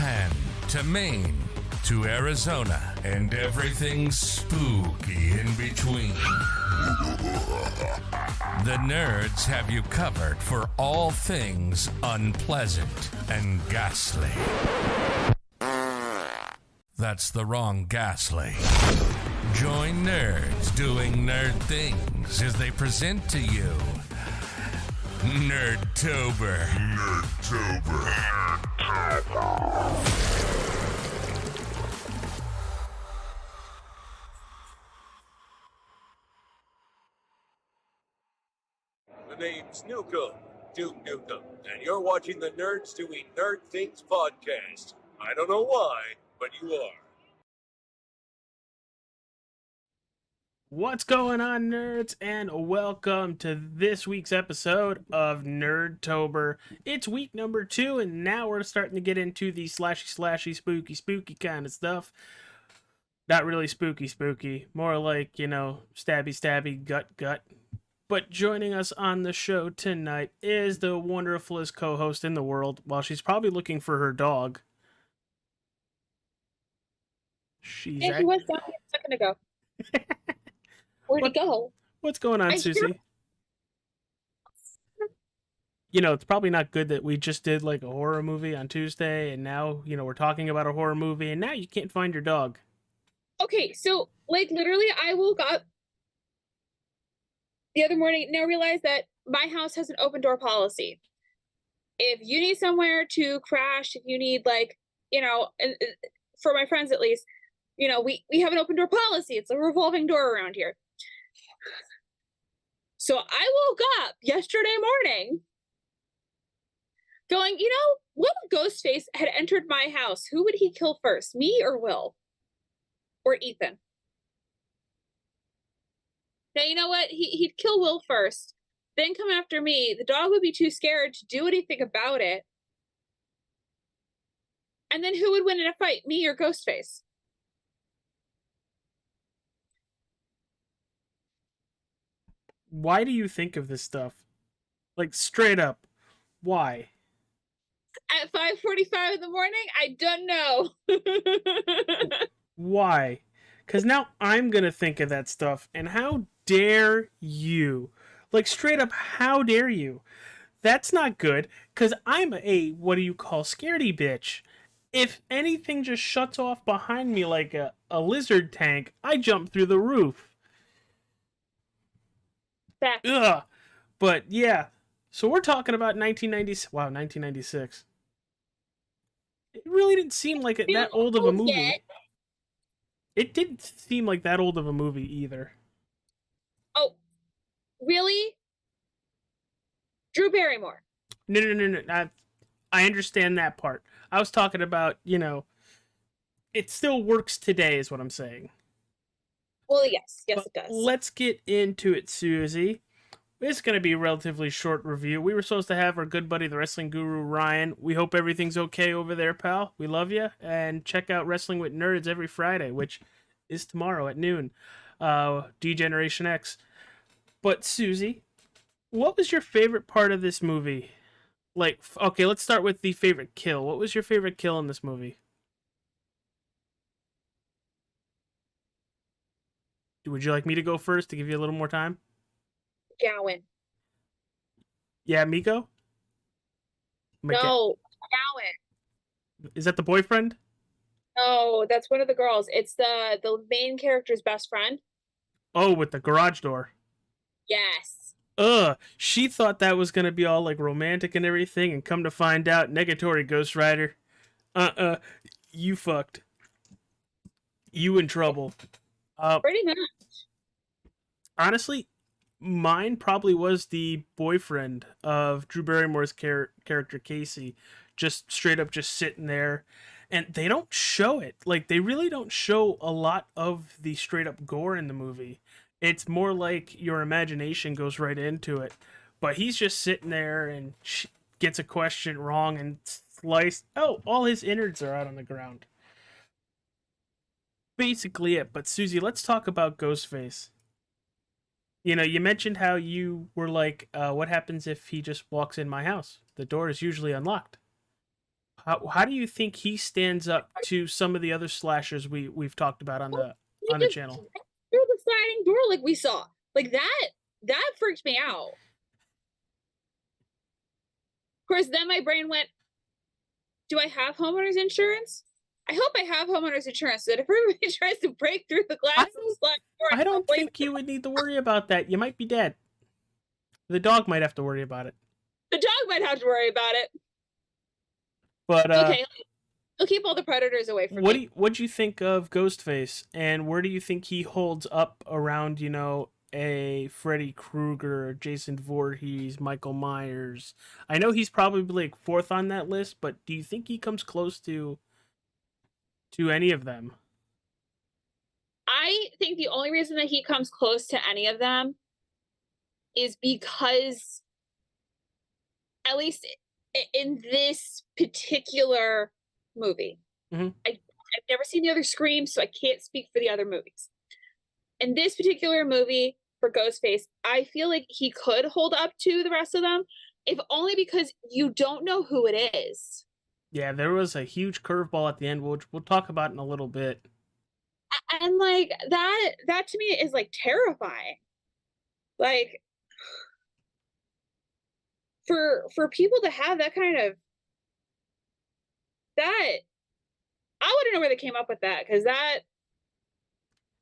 Japan to Maine to Arizona and everything spooky in between. The nerds have you covered for all things unpleasant and ghastly. That's the wrong ghastly. Join nerds doing nerd things as they present to you Nerd-Tober. Nerd-Tober. The name's Nukem, Duke Nukem, and you're watching the Nerds Doing Nerd Things podcast. I don't know why, but you are. What's going on, nerds, and welcome to this week's episode of Nerd-Tober. It's week number 2, and now we're starting to get into the slashy, spooky kind of stuff. Not really spooky, more like, stabby, gut. But joining us on the show tonight is the wonderfulest co-host in the world, while she's probably looking for her dog. He was down here a second ago. Where'd he go? What's going on, Susie? It's probably not good that we just did like a horror movie on Tuesday, and now, we're talking about a horror movie, and now you can't find your dog. Okay, so, literally, I woke up the other morning, now realized that my house has an open door policy. If you need somewhere to crash, if you need, for my friends at least, we have an open door policy. It's a revolving door around here. So I woke up yesterday morning going, what if Ghostface had entered my house? Who would he kill first, me or Will? Or Ethan? Now, you know what? He'd kill Will first, then come after me. The dog would be too scared to do anything about it. And then who would win in a fight, me or Ghostface? Why do you think of this stuff? Like, straight up, why? At 5:45 in the morning? I don't know. Why? Because now I'm going to think of that stuff, and how dare you? Like, straight up, how dare you? That's not good, because I'm a, scaredy bitch. If anything just shuts off behind me like a lizard tank, I jump through the roof. Ugh. But yeah, so we're talking about 1996. It really didn't seem like that old of a movie. It didn't seem like that old of a movie either. Oh, really? Drew Barrymore. No. I understand that part. I was talking about, it still works today is what I'm saying. Well, yes, it does. Let's get into it, Susie. It's going to be a relatively short review. We were supposed to have our good buddy, the wrestling guru, Ryan. We hope everything's okay over there, pal. We love you. And check out Wrestling with Nerds every Friday, which is tomorrow at noon. D-Generation X. But, Susie, what was your favorite part of this movie? Okay, let's start with the favorite kill. What was your favorite kill in this movie? Would you like me to go first to give you a little more time? Gowan. Yeah, Miko? No, Gowan. Is that the boyfriend? No, that's one of the girls. It's the main character's best friend. Oh, with the garage door. Yes. She thought that was gonna be all like romantic and everything, and come to find out, negatory, Ghost Rider. You fucked. You in trouble. Pretty much. Honestly, mine probably was the boyfriend of Drew Barrymore's character, Casey. Just straight up just sitting there. And they don't show it. Like, they really don't show a lot of the straight up gore in the movie. It's more like your imagination goes right into it. But he's just sitting there and gets a question wrong and sliced. Oh, all his innards are out on the ground. Basically it. But Susie, let's talk about Ghostface. You mentioned how you were like, what happens if he just walks in my house? The door is usually unlocked. How do you think he stands up to some of the other slashers we've talked about on the just channel? through the sliding door like we saw. Like that freaked me out. Of course, then my brain went, do I have homeowners insurance? I hope I have homeowners insurance so that if everybody tries to break through the glass and slide door, I don't think you would need to worry about that. You might be dead. The dog might have to worry about it. The dog might have to worry about it. But okay, I'll keep all the predators away from me. What do you think of Ghostface, and where do you think he holds up around, you know, a Freddy Krueger, Jason Voorhees, Michael Myers? I know he's probably like fourth on that list, but do you think he comes close to any of them? I think the only reason that he comes close to any of them is because, at least in this particular movie, mm-hmm. I've never seen the other Scream, so I can't speak for the other movies. In this particular movie, for Ghostface, I feel like he could hold up to the rest of them, if only because you don't know who it is. Yeah, there was a huge curveball at the end, which we'll talk about in a little bit. And like that to me is like terrifying. Like for people to have that kind of that, I want to know where they came up with that, because that.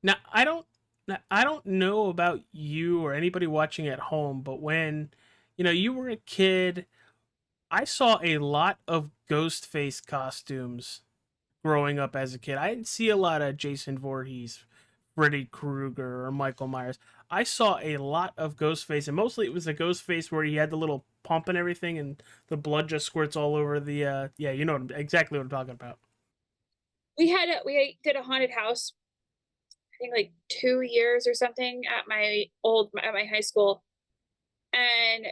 Now I don't know about you or anybody watching at home, but when you were a kid, I saw a lot of Ghostface costumes growing up as a kid. I didn't see a lot of Jason Voorhees, Freddy Krueger, or Michael Myers. I saw a lot of Ghostface, and mostly it was a Ghostface where he had the little pump and everything, and the blood just squirts all over the. Yeah, you know exactly what I'm talking about. We did a haunted house, I think like 2 years or something at my high school, and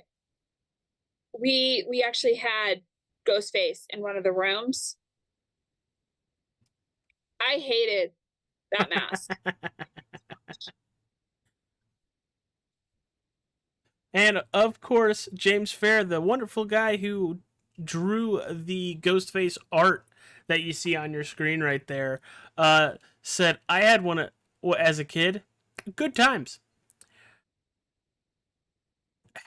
we actually had Ghostface in one of the rooms. I hated that mask. And of course, James Fair, the wonderful guy who drew the Ghostface art that you see on your screen right there, said, I had one as a kid. Good times.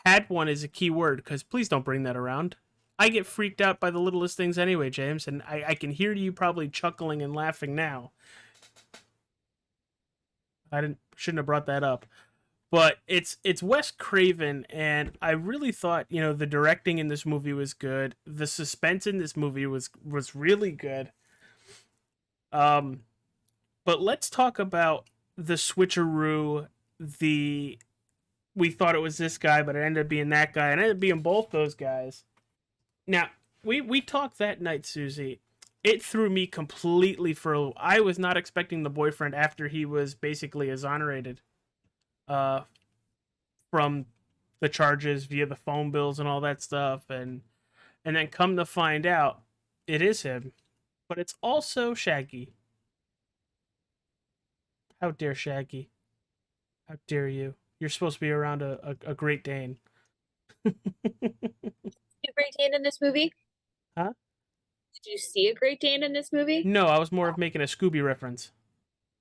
Had one is a key word, because please don't bring that around. I get freaked out by the littlest things anyway, James, and I can hear you probably chuckling and laughing now. Shouldn't have brought that up. But it's Wes Craven, and I really thought, the directing in this movie was good. The suspense in this movie was really good. But let's talk about the switcheroo. We thought it was this guy, but it ended up being that guy, and it ended up being both those guys. Now, we talked that night, Susie. It threw me completely for a loop. I was not expecting the boyfriend after he was basically exonerated from the charges via the phone bills and all that stuff, and then come to find out it is him, but it's also Shaggy. How dare Shaggy? How dare you? You're supposed to be around a Great Dane. A Great Dane in this movie? Huh? Did you see a Great Dane in this movie? No, I was more of making a Scooby reference.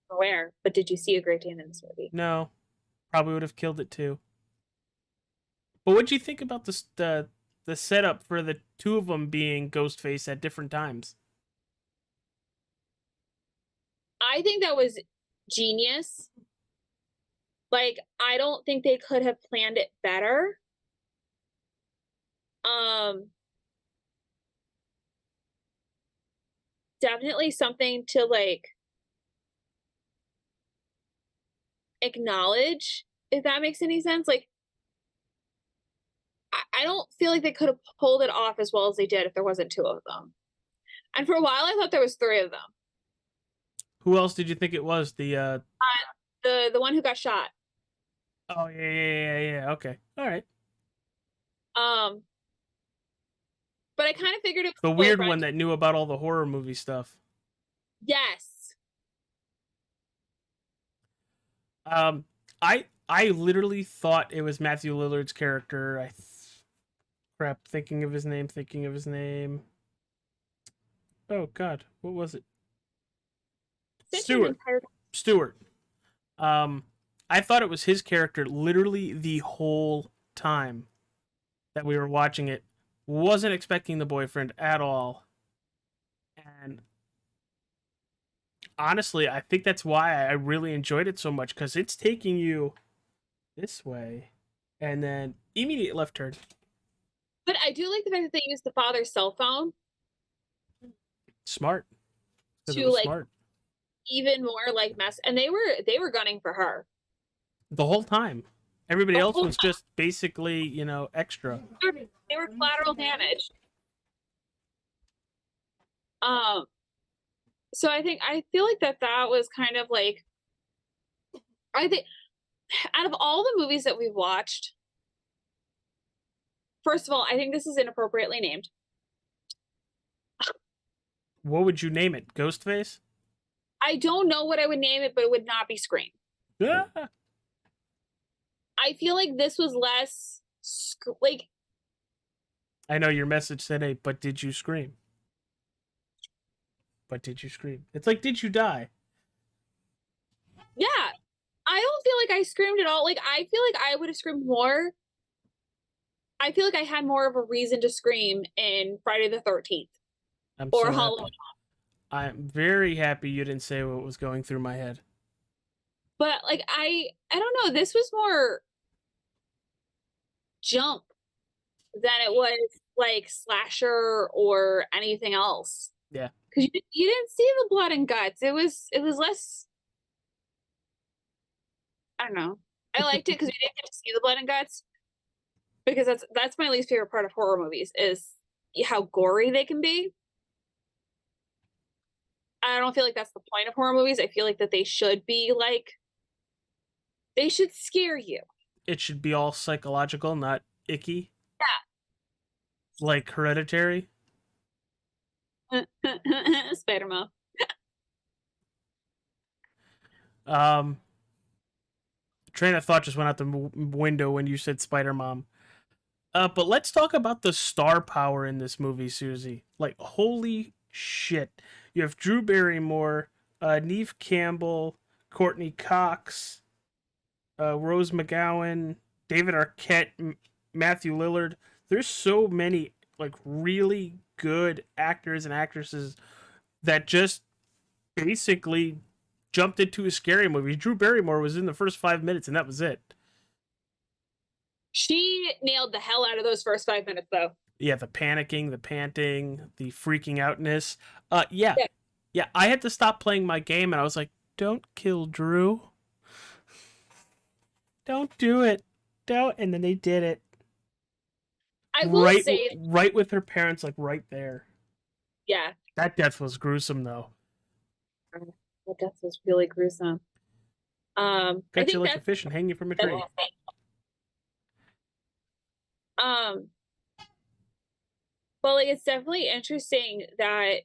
Where? But did you see a Great Dane in this movie? No. Probably would have killed it too. But what'd you think about the setup for the two of them being Ghostface at different times? I think that was genius. Like, I don't think they could have planned it better. Definitely something to like acknowledge, if that makes any sense. Like, I don't feel like they could have pulled it off as well as they did if there wasn't two of them. And for a while, I thought there was three of them. Who else did you think it was? The one who got shot. Oh yeah. Okay, all right. But I kind of figured it was the weird one that knew about all the horror movie stuff. Yes. I literally thought it was Matthew Lillard's character. Thinking of his name. Oh God, what was it? Sit Stewart. an entire- Stewart. I thought it was his character literally the whole time that we were watching it. Wasn't expecting the boyfriend at all. And honestly, I think that's why I really enjoyed it so much, because it's taking you this way and then immediate left turn. But I do like the fact that they used the father's cell phone Smart. to like smart. even more like mess, and they were gunning for her The whole time. Everybody The else whole was just basically, extra. They were collateral damage. So I feel like that was kind of like, I think out of all the movies that we've watched, first of all, I think this is inappropriately named. What would you name it? Ghostface? I don't know what I would name it, but it would not be Scream. Ah! I feel like this was less like, I know your message said, "Hey, but did you scream? But did you scream?" It's like, did you die? yeah, I don't feel like I screamed at all. Like, I feel like I would have screamed more. I feel like I had more of a reason to scream in Friday the 13th I'm or so Halloween. happy. I'm very happy you didn't say what was going through my head. But like, I don't know. This was more jump than it was like slasher or anything else. Yeah. Because you didn't see the blood and guts. It was less. I don't know. I liked it because we didn't get to see the blood and guts. Because that's my least favorite part of horror movies is how gory they can be. I don't feel like that's the point of horror movies. I feel like that they should be like, they should scare you. It should be all psychological, not icky. Yeah. Like Hereditary. Spider-Man. Train of thought just went out the window when you said Spider-Mom. But let's talk about the star power in this movie, Susie. Like, holy shit. You have Drew Barrymore, Neve Campbell, Courtney Cox, Rose McGowan, David Arquette, Matthew Lillard. There's so many, like, really good actors and actresses that just basically jumped into a scary movie. Drew Barrymore was in the first 5 minutes, and that was it. She nailed the hell out of those first 5 minutes, though. Yeah, the panicking, the panting, the freaking outness. Yeah. I had to stop playing my game, and I was like, "Don't kill Drew. Don't do it. Don't." And then they did it. I will say, right with her parents, like right there. Yeah, that death was gruesome, though. That death was really gruesome. Got you like a fish and hang you from a tree. But like, it's definitely interesting that,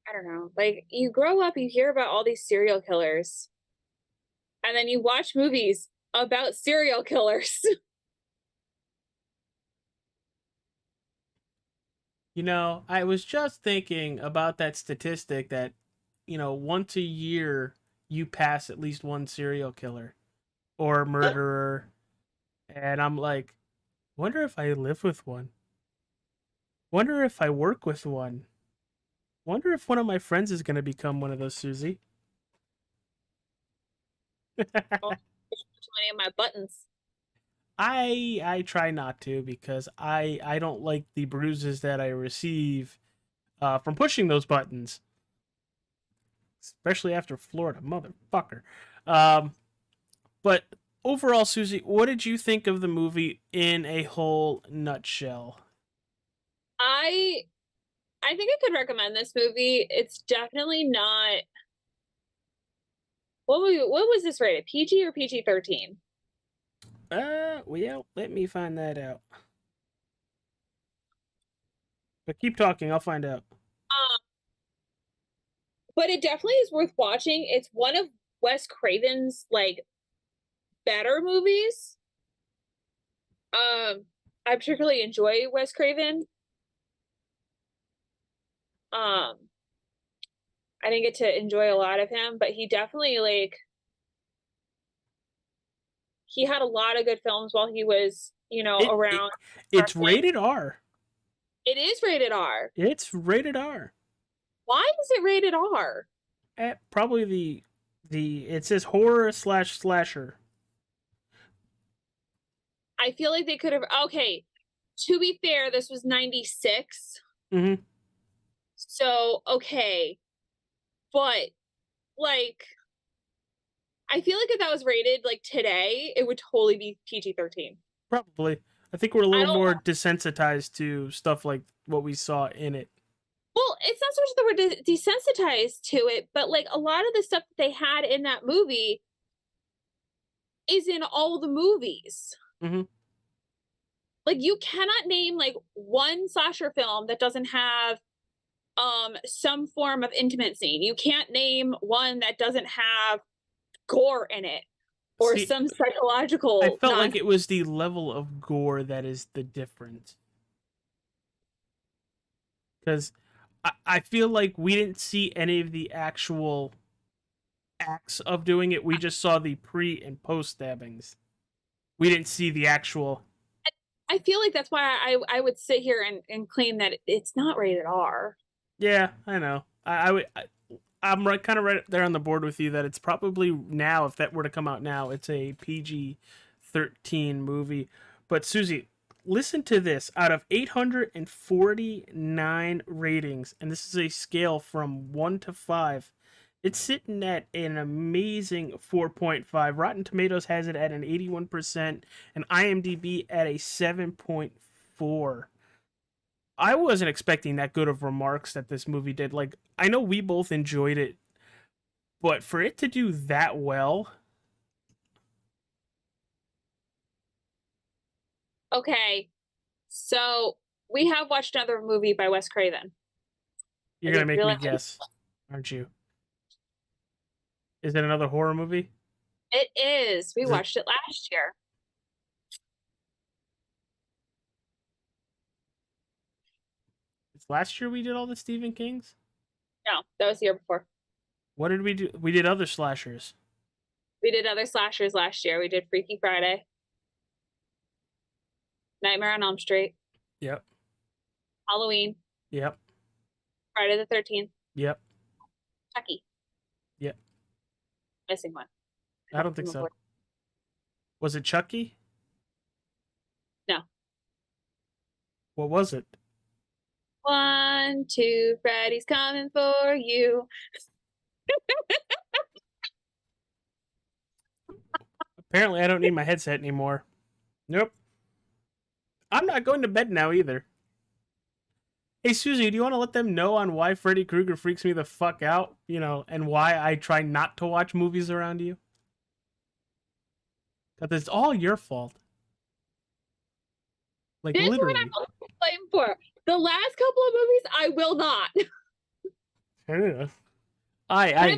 I don't know, like, you grow up, you hear about all these serial killers, and then you watch movies about serial killers. I was just thinking about that statistic that, once a year you pass at least one serial killer or murderer. And I'm like, wonder if I live with one. Wonder if I work with one. Wonder if one of my friends is going to become one of those, Susie. Too many of my buttons. I try not to, because I don't like the bruises that I receive from pushing those buttons. Especially after Florida, motherfucker. But overall, Susie, what did you think of the movie in a whole nutshell? I think I could recommend this movie. It's definitely not. What was this rated? PG or PG-13? Well, let me find that out. But keep talking, I'll find out. But it definitely is worth watching. It's one of Wes Craven's like better movies. I particularly enjoy Wes Craven. I didn't get to enjoy a lot of him, but he definitely like he had a lot of good films while he was, around. It's rated R. It is rated R. It's rated R. Why is it rated R? Probably it says horror / slasher. I feel like they could have. Okay, to be fair, this was 96. Mm-hmm. So okay, but like, I feel like if that was rated like today, it would totally be PG-13. Probably. I think we're a little more desensitized to stuff like what we saw in it. Well, it's not so much that we're desensitized to it, but like a lot of the stuff that they had in that movie is in all the movies. Mm-hmm. Like you cannot name like one slasher film that doesn't have some form of intimate scene. You can't name one that doesn't have gore in it or some psychological. I felt like it was the level of gore that is the difference. Because I feel like we didn't see any of the actual acts of doing it. We just saw the pre and post stabbings. We didn't see the actual. I feel like that's why I would sit here and claim that it's not rated R. Yeah, I know. I'm kind of right there on the board with you that it's probably now, if that were to come out now, it's a PG-13 movie. But Susie, listen to this. Out of 849 ratings, and this is a scale from 1 to 5, it's sitting at an amazing 4.5. Rotten Tomatoes has it at an 81%, and IMDb at a 7.4. I wasn't expecting that good of remarks that this movie did. Like, I know we both enjoyed it, but for it to do that well. Okay, so we have watched another movie by Wes Craven. You're going to make me guess, aren't you? Is it another horror movie? It is. We watched it last year. It's last year we did all the Stephen Kings? No, that was the year before. What did we do? We did other slashers. We did other slashers last year. We did Freaky Friday. Nightmare on Elm Street. Yep. Halloween. Yep. Friday the 13th. Yep. Chucky. Yep. Missing one. I don't think so. Was it Chucky? No. What was it? 1, 2, Freddy's coming for you. Apparently, I don't need my headset anymore. Nope. I'm not going to bed now either. Hey, Susie, do you want to let them know on why Freddy Krueger freaks me the fuck out? And why I try not to watch movies around you? Because it's all your fault. Like, this literally. This is what I'm to blame for. The last couple of movies, I will not. Fair enough. I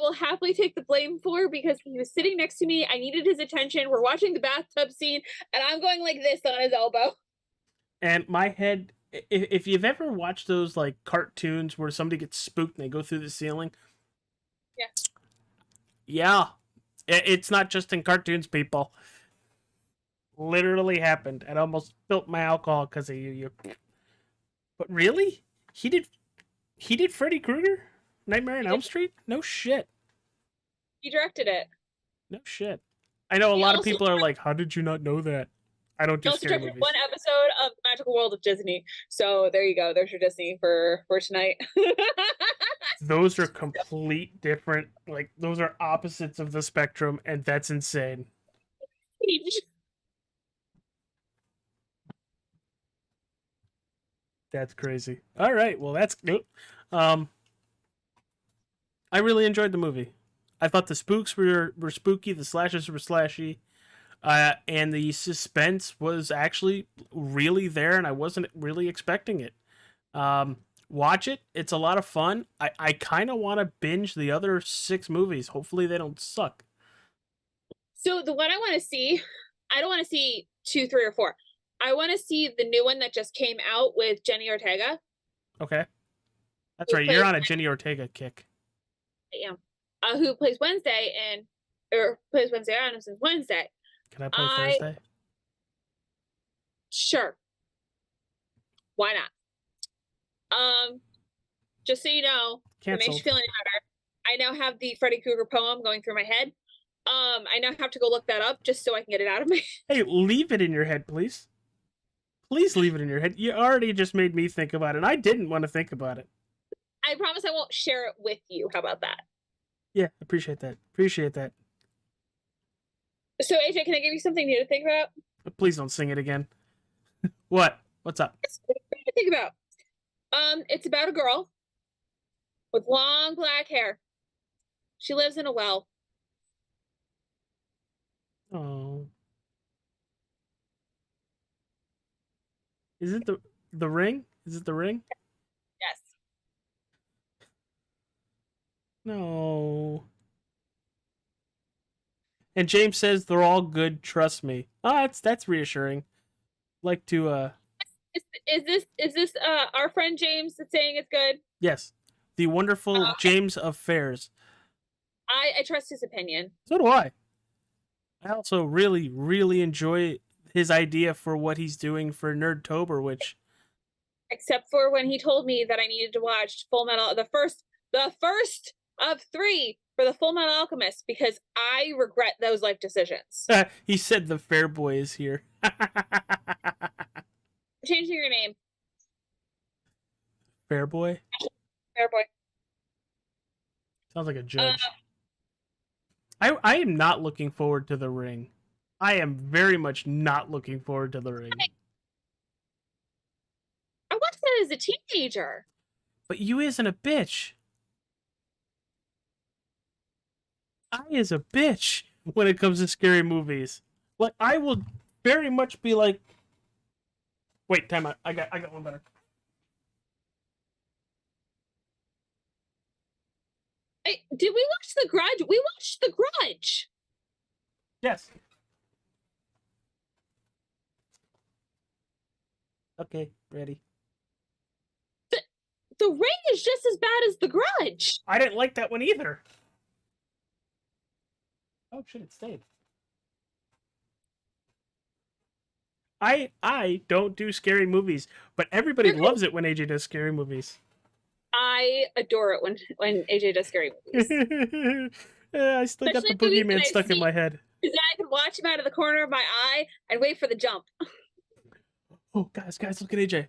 will happily take the blame for because he was sitting next to me. I needed his attention. We're watching the bathtub scene, and I'm going like this on his elbow. And my head, if you've ever watched those like cartoons where somebody gets spooked and they go through the ceiling. Yeah. Yeah. It's not just in cartoons, people. Literally happened. I almost spilled my alcohol because of you. But really? He did Freddy Krueger? Nightmare on Elm Street? No shit. He directed it. No shit. I know a lot of people are like, how did you not know that? I don't do scary movies. One episode of The Magical World of Disney. So there you go. There's your Disney for tonight. Those are complete different. Like, those are opposites of the spectrum, and that's insane. That's crazy. All right. Well, that's good. I really enjoyed the movie. I thought the spooks were spooky, the slashers were slashy, and the suspense was actually really there, and I wasn't really expecting it. Watch it. It's a lot of fun. I kind of want to binge the other 6 movies. Hopefully they don't suck. So the one I want to see, I don't want to see 2, 3, or 4. I want to see the new one that just came out with Jenny Ortega. Okay. That's right. You're on a Jenny Ortega kick. I am. Who plays Wednesday or plays Wednesday on since Wednesday. Can I play Thursday? Sure. Why not? Just so you know, if it makes you feel any better, I now have the Freddy Krueger poem going through my head. I now have to go look that up just so I can get it out of my Hey, leave it in your head, please. Please leave it in your head. You already just made me think about it, and I didn't want to think about it. I promise I won't share it with you. How about that? Yeah, appreciate that. Appreciate that. So, AJ, can I give you something new to think about? But please don't sing it again. What? What's up? It's to think about. It's about a girl with long black hair. She lives in a well. Oh. Is it the Ring? Is it the Ring? Yes. No. And James says they're all good, trust me. Ah, that's reassuring. Like to Is this our friend James that's saying it's good? Yes. The wonderful James of Fairs. I trust his opinion. So do I. I also really, really enjoy his idea for what he's doing for Nerd-Tober, which... Except for when he told me that I needed to watch Full Metal, the first of 3 for the Full Metal Alchemist, because I regret those life decisions. He said the fair boy is here. Changing your name. Fair boy? Fair boy. Sounds like a judge. I am not looking forward to The Ring. I am very much not looking forward to The Ring. I watched that as a teenager. But you isn't a bitch. I is a bitch when it comes to scary movies. Like, I will very much be like... Wait, time out. I got one better. Did we watch The Grudge? We watched The Grudge. Yes. Okay, ready. The Ring is just as bad as The Grudge. I didn't like that one either. Oh shit, it stayed. I don't do scary movies, but everybody loves it when AJ does scary movies. I adore it when AJ does scary movies. I still got the boogeyman stuck in my head. Because I can watch him out of the corner of my eye and wait for the jump. Oh, guys, look at AJ.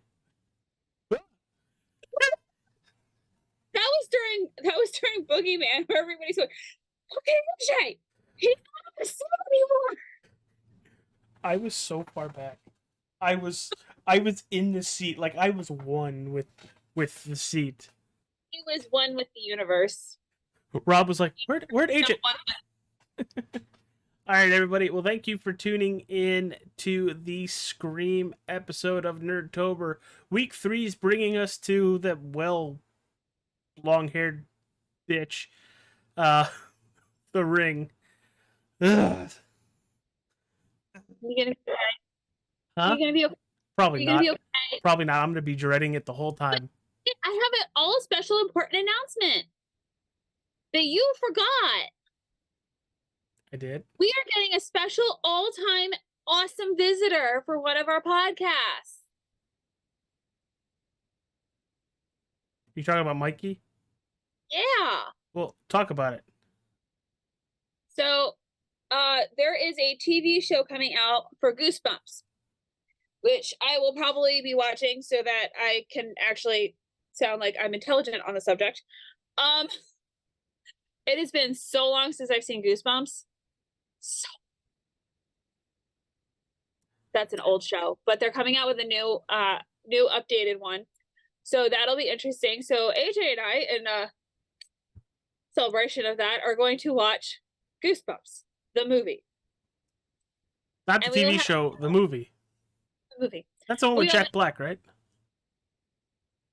That was during Boogeyman, where everybody's going, "Okay, AJ, he's not the same anymore." I was so far back. I was in the seat, like I was one with the seat. He was one with the universe. Rob was like, "Where'd AJ?" All right, everybody. Well, thank you for tuning in to the Scream episode of Nerd-Tober. Week 3 is bringing us to the long-haired bitch, The Ring. Ugh. You gonna be okay? Huh? You gonna be okay? Probably not. not. Be okay? Probably not. I'm gonna be dreading it the whole time. I have an all special important announcement that you forgot. I did. We are getting a special all-time awesome visitor for one of our podcasts. You talking about Mikey? Yeah. Well, talk about it. So, there is a TV show coming out for Goosebumps, which I will probably be watching so that I can actually sound like I'm intelligent on the subject. It has been so long since I've seen Goosebumps. So that's an old show, but they're coming out with a new updated one. So that'll be interesting. So AJ and I, in celebration of that, are going to watch Goosebumps, the movie. Not the TV show, the movie. The movie. That's the one with Jack Black, right?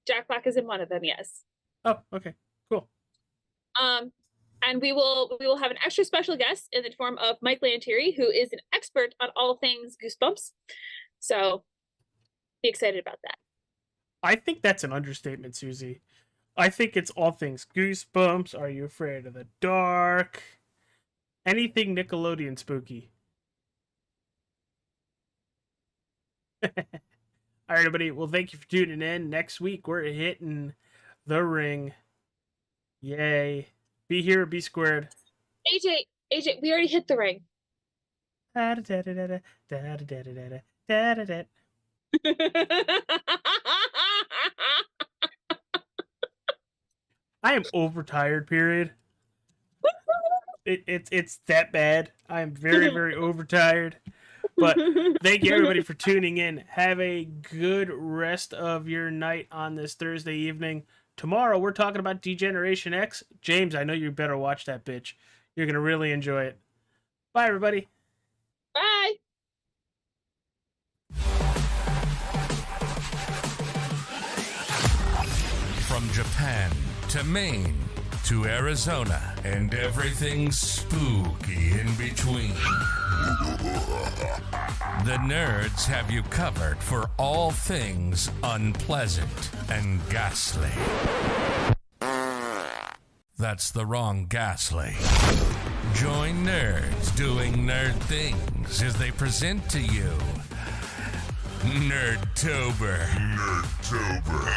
Jack Black is in one of them, yes. Oh, okay. Cool. And we will have an extra special guest in the form of Mike Lantieri, who is an expert on all things Goosebumps. So be excited about that. I think that's an understatement, Susie. I think it's all things Goosebumps. Are You Afraid of the Dark? Anything Nickelodeon spooky. All right, everybody. Well, thank you for tuning in. Next week, we're hitting The Ring. Yay. Be here, be squared. AJ, we already hit The Ring. I am overtired, period. It's that bad. I am very, very overtired. But thank you, everybody, for tuning in. Have a good rest of your night on this Thursday evening. Tomorrow, we're talking about Degeneration X. James, I know you better watch that bitch. You're going to really enjoy it. Bye, everybody. Bye. From Japan to Maine to Arizona and everything spooky in between. The Nerds have you covered for all things unpleasant and ghastly. That's the wrong ghastly. Join Nerds doing nerd things as they present to you Nerd-Tober. Nerd-Tober.